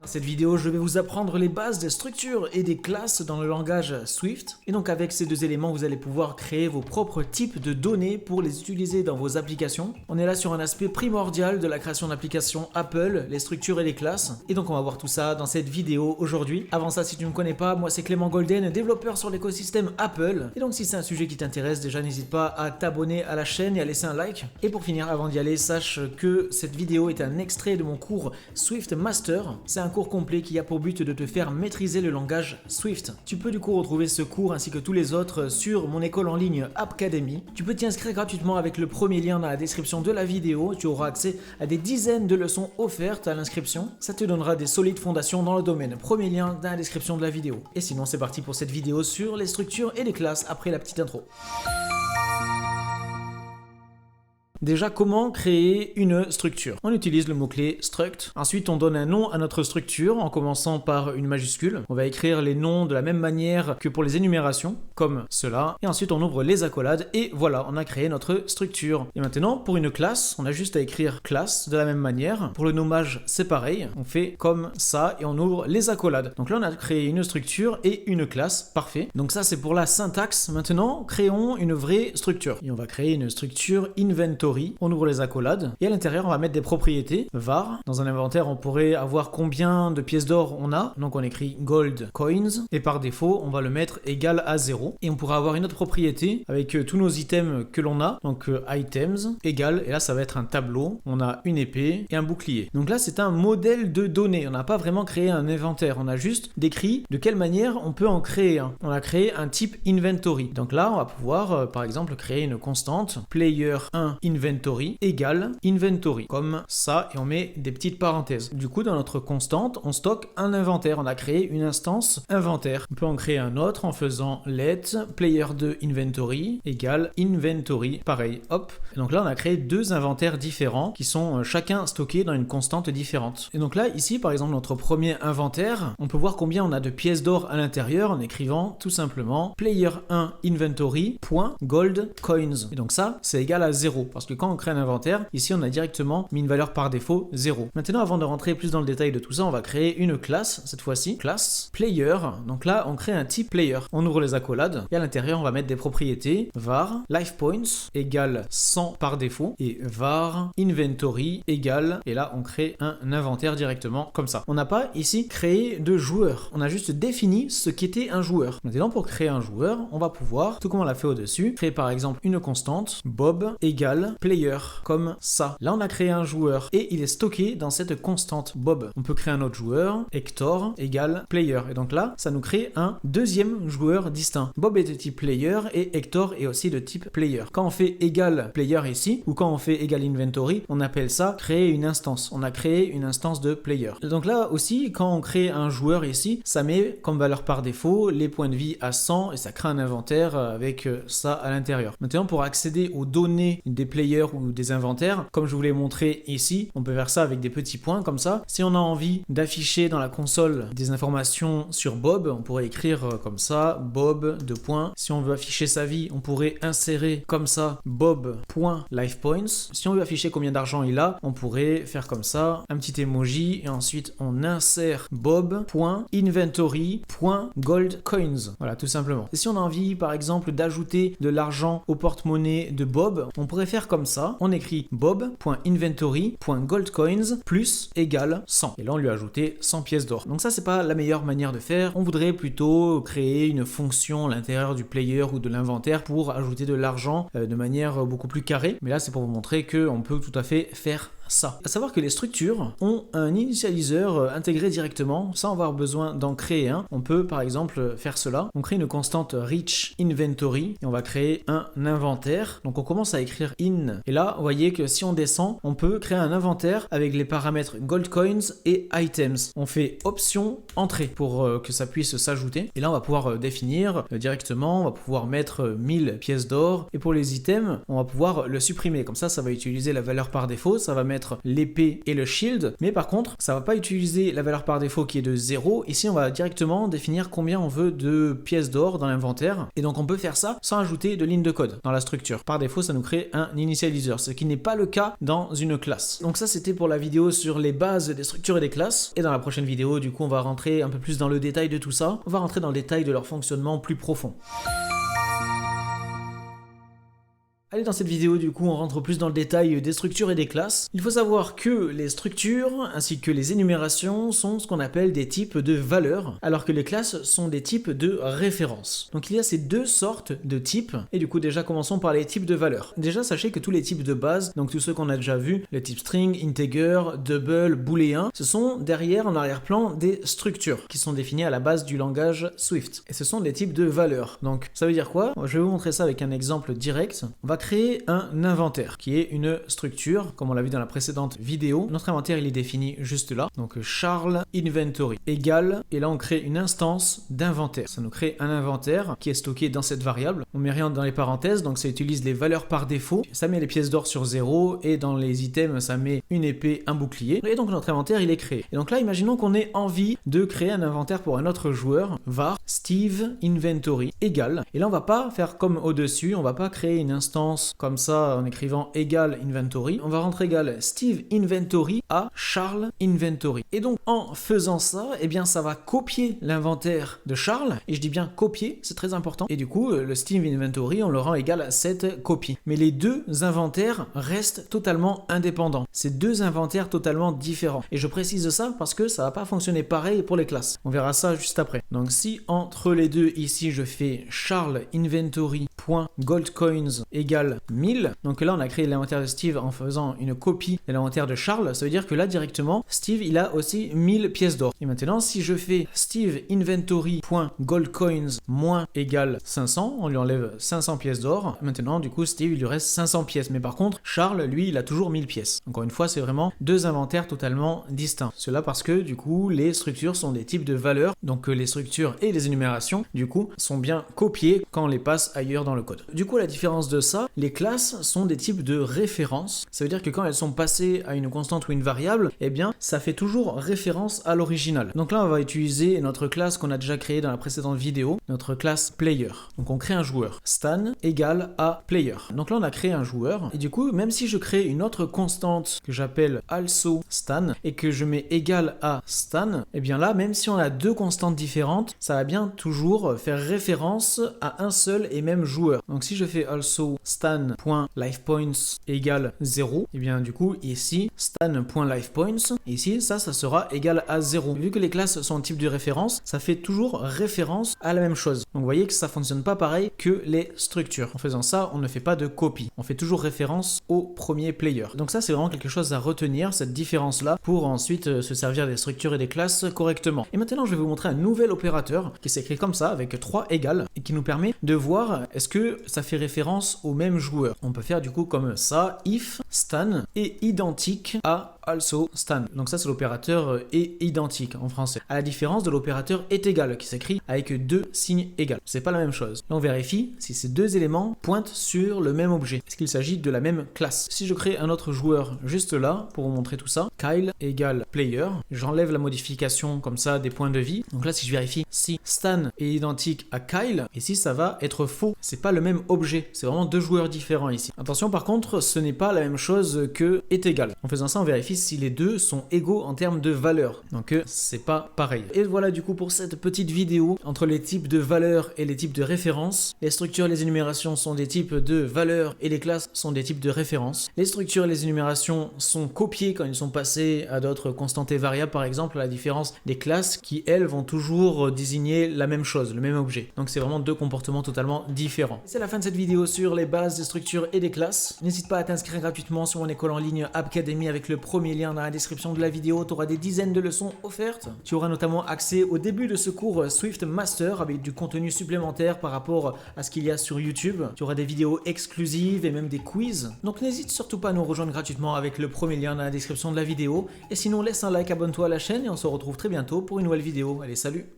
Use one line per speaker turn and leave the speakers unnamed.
Cette vidéo, je vais vous apprendre les bases des structures et des classes dans le langage Swift. Et donc avec ces deux éléments, vous allez pouvoir créer vos propres types de données pour les utiliser dans vos applications. On est là sur un aspect primordial de la création d'applications Apple, les structures et les classes. Et donc on va voir tout ça dans cette vidéo aujourd'hui. Avant ça, si tu ne me connais pas, moi c'est Clément Golden, développeur sur l'écosystème Apple. Et donc si c'est un sujet qui t'intéresse, déjà n'hésite pas à t'abonner à la chaîne et à laisser un like. Et pour finir, avant d'y aller, sache que cette vidéo est un extrait de mon cours Swift Master. C'est un cours complet qui a pour but de te faire maîtriser le langage Swift. Tu peux du coup retrouver ce cours ainsi que tous les autres sur mon école en ligne Appcademy. Tu peux t'y inscrire gratuitement avec le premier lien dans la description de la vidéo. Tu auras accès à des dizaines de leçons offertes à l'inscription. Ça te donnera des solides fondations dans le domaine. Premier lien dans la description de la vidéo. Et sinon, c'est parti pour cette vidéo sur les structures et les classes après la petite intro. Déjà, comment créer une structure? On utilise le mot-clé struct. Ensuite, on donne un nom à notre structure en commençant par une majuscule. On va écrire les noms de la même manière que pour les énumérations, comme cela. Et ensuite, on ouvre les accolades et voilà, on a créé notre structure. Et maintenant, pour une classe, on a juste à écrire classe de la même manière. Pour le nommage, c'est pareil. On fait comme ça et on ouvre les accolades. Donc là, on a créé une structure et une classe. Parfait. Donc ça, c'est pour la syntaxe. Maintenant, créons une vraie structure. Et on va créer une structure inventory. On ouvre les accolades et à l'intérieur on va mettre des propriétés var. Dans un inventaire on pourrait avoir combien de pièces d'or on a, donc on écrit gold coins et par défaut on va le mettre égal à 0 et on pourra avoir une autre propriété avec tous nos items que l'on a, donc items égal, et là ça va être un tableau, on a une épée et un bouclier. Donc là c'est un modèle de données, on n'a pas vraiment créé un inventaire, on a juste décrit de quelle manière on peut en créer un. On a créé un type inventory, donc là on va pouvoir par exemple créer une constante player1 inventory égale inventory, comme ça, et on met des petites parenthèses. Du coup, dans notre constante, on stocke un inventaire. On a créé une instance inventaire. On peut en créer un autre en faisant let player2 inventory égale inventory. Pareil, hop. Et donc là, on a créé deux inventaires différents qui sont chacun stockés dans une constante différente. Et donc là, ici, par exemple, notre premier inventaire, on peut voir combien on a de pièces d'or à l'intérieur en écrivant tout simplement player1 inventory.gold coins. Et donc ça, c'est égal à 0 parce que quand on crée un inventaire, ici on a directement mis une valeur par défaut 0. Maintenant, avant de rentrer plus dans le détail de tout ça, on va créer une classe, cette fois-ci, classe player. Donc là, on crée un type player. On ouvre les accolades et à l'intérieur, on va mettre des propriétés var life points égale 100 par défaut et var inventory égale, et là on crée un inventaire directement comme ça. On n'a pas ici créé de joueur, on a juste défini ce qu'était un joueur. Maintenant, pour créer un joueur, on va pouvoir, tout comme on l'a fait au-dessus, créer par exemple une constante bob égale player, comme ça. Là, on a créé un joueur et il est stocké dans cette constante bob. On peut créer un autre joueur, Hector égale player. Et donc là, ça nous crée un deuxième joueur distinct. Bob est de type player et Hector est aussi de type player. Quand on fait égal player ici, ou quand on fait égal inventory, on appelle ça créer une instance. On a créé une instance de player. Et donc là aussi, quand on crée un joueur ici, ça met comme valeur par défaut les points de vie à 100 et ça crée un inventaire avec ça à l'intérieur. Maintenant, pour accéder aux données des players ou des inventaires, comme je vous l'ai montré ici, on peut faire ça avec des petits points comme ça. Si on a envie d'afficher dans la console des informations sur Bob, on pourrait écrire comme ça, Bob, 2 points. Si on veut afficher sa vie, on pourrait insérer comme ça, Bob.lifepoints. Si on veut afficher combien d'argent il a, on pourrait faire comme ça, un petit emoji, et ensuite on insère Bob.inventory.goldcoins. Voilà, tout simplement. Et si on a envie, par exemple, d'ajouter de l'argent au porte-monnaie de Bob, on pourrait faire comme ça, on écrit bob.inventory.goldcoins plus égale 100. Et là, on lui a ajouté 100 pièces d'or. Donc ça, c'est pas la meilleure manière de faire. On voudrait plutôt créer une fonction à l'intérieur du player ou de l'inventaire pour ajouter de l'argent de manière beaucoup plus carrée. Mais là, c'est pour vous montrer qu'on peut tout à fait faire ça. À savoir que les structures ont un initialiseur intégré directement sans avoir besoin d'en créer un. On peut par exemple faire cela. On crée une constante reach inventory et on va créer un inventaire. Donc on commence à écrire in. Et là, vous voyez que si on descend, on peut créer un inventaire avec les paramètres gold coins et items. On fait option entrée pour que ça puisse s'ajouter. Et là, on va pouvoir définir directement. On va pouvoir mettre 1000 pièces d'or. Et pour les items, on va pouvoir le supprimer. Comme ça va utiliser la valeur par défaut. Ça va mettre mettre l'épée et le shield, mais par contre, ça va pas utiliser la valeur par défaut qui est de 0. Ici, on va directement définir combien on veut de pièces d'or dans l'inventaire, et donc on peut faire ça sans ajouter de ligne de code dans la structure. Par défaut, ça nous crée un initializer, ce qui n'est pas le cas dans une classe. Donc ça, c'était pour la vidéo sur les bases des structures et des classes, et dans la prochaine vidéo, du coup, on va rentrer un peu plus dans le détail de tout ça, on va rentrer dans le détail de leur fonctionnement plus profond. Allez, dans cette vidéo, du coup, on rentre plus dans le détail des structures et des classes. Il faut savoir que les structures ainsi que les énumérations sont ce qu'on appelle des types de valeurs, alors que les classes sont des types de références. Donc il y a ces deux sortes de types, et du coup déjà commençons par les types de valeurs. Déjà, sachez que tous les types de base, donc tous ceux qu'on a déjà vus, le type string, integer, double, booléen, ce sont derrière en arrière-plan des structures qui sont définies à la base du langage Swift. Et ce sont des types de valeurs. Donc ça veut dire quoi? Je vais vous montrer ça avec un exemple direct. On va créer un inventaire qui est une structure, comme on l'a vu dans la précédente vidéo. Notre inventaire, il est défini juste là. Donc Charles Inventory égale, et là on crée une instance d'inventaire. Ça nous crée un inventaire qui est stocké dans cette variable. On met rien dans les parenthèses, donc ça utilise les valeurs par défaut. Ça met les pièces d'or sur 0, et dans les items, ça met une épée, un bouclier. Et donc notre inventaire, il est créé. Et donc là, imaginons qu'on ait envie de créer un inventaire pour un autre joueur. var Steve Inventory égale. Et là, on va pas faire comme au-dessus, on va pas créer une instance comme ça en écrivant égal inventory, on va rentrer égal Steve Inventory à Charles Inventory. Et donc en faisant ça, eh bien ça va copier l'inventaire de Charles, et je dis bien copier, c'est très important, et du coup le Steve Inventory on le rend égal à cette copie. Mais les deux inventaires restent totalement indépendants, c'est deux inventaires totalement différents, et je précise ça parce que ça va pas fonctionner pareil pour les classes, on verra ça juste après. Donc si entre les deux ici je fais Charles Inventory.goldcoins égale 1000. Donc là, on a créé l'inventaire de Steve en faisant une copie de l'inventaire de Charles. Ça veut dire que là, directement, Steve, il a aussi 1000 pièces d'or. Et maintenant, si je fais Steve Inventory.goldcoins moins égale 500, on lui enlève 500 pièces d'or. Maintenant, du coup, Steve, il lui reste 500 pièces. Mais par contre, Charles, lui, il a toujours 1000 pièces. Encore une fois, c'est vraiment deux inventaires totalement distincts. Cela parce que, du coup, les structures sont des types de valeurs. Donc, les structures et les énumérations, du coup, sont bien copiées quand on les passe ailleurs dans le code. Du coup, la différence de ça, les classes sont des types de références. Ça veut dire que quand elles sont passées à une constante ou une variable, eh bien, ça fait toujours référence à l'original. Donc là, on va utiliser notre classe qu'on a déjà créée dans la précédente vidéo, notre classe player. Donc on crée un joueur. Stan égale à player. Donc là, on a créé un joueur. Et du coup, même si je crée une autre constante que j'appelle also Stan et que je mets égal à Stan, eh bien là, même si on a deux constantes différentes, ça va bien toujours faire référence à un seul et même joueur. Donc si je fais also Stan.lifepoints égale 0, et bien du coup ici Stan.lifepoints, ici ça sera égal à 0. Vu que les classes sont un type de référence, ça fait toujours référence à la même chose. Donc vous voyez que ça fonctionne pas pareil que les structures. En faisant ça, on ne fait pas de copie. On fait toujours référence au premier player. Donc ça c'est vraiment quelque chose à retenir, cette différence là, pour ensuite se servir des structures et des classes correctement. Et maintenant je vais vous montrer un nouvel opérateur qui s'écrit comme ça avec 3 égales et qui nous permet de voir est-ce que ça fait référence au même joueur. On peut faire du coup comme ça, if Stan est identique à also Stan. Donc ça c'est l'opérateur est identique en français. À la différence de l'opérateur est égal qui s'écrit avec deux signes égaux. C'est pas la même chose. Là on vérifie si ces deux éléments pointent sur le même objet. Est-ce qu'il s'agit de la même classe? Si je crée un autre joueur juste là pour vous montrer tout ça, Kyle égale player, j'enlève la modification comme ça des points de vie. Donc là si je vérifie si Stan est identique à Kyle, ici ça va être faux. C'est pas le même objet. C'est vraiment deux joueurs différents ici. Attention par contre, ce n'est pas la même chose que est égal. En faisant ça, on vérifie si les deux sont égaux en termes de valeur. Donc c'est pas pareil. Et voilà du coup pour cette petite vidéo entre les types de valeurs et les types de références. Les structures et les énumérations sont des types de valeurs et les classes sont des types de références. Les structures et les énumérations sont copiées quand ils sont passés à d'autres constantes et variables par exemple, à la différence des classes qui elles vont toujours désigner la même chose, le même objet. Donc c'est vraiment deux comportements totalement différents. C'est la fin de cette vidéo sur les bases des structures et des classes. N'hésite pas à t'inscrire gratuitement sur mon école en ligne Appcademy avec le premier lien dans la description de la vidéo. Tu auras des dizaines de leçons offertes. Tu auras notamment accès au début de ce cours Swift Master avec du contenu supplémentaire par rapport à ce qu'il y a sur YouTube. Tu auras des vidéos exclusives et même des quiz. Donc n'hésite surtout pas à nous rejoindre gratuitement avec le premier lien dans la description de la vidéo. Et sinon laisse un like, abonne-toi à la chaîne et on se retrouve très bientôt pour une nouvelle vidéo. Allez, salut!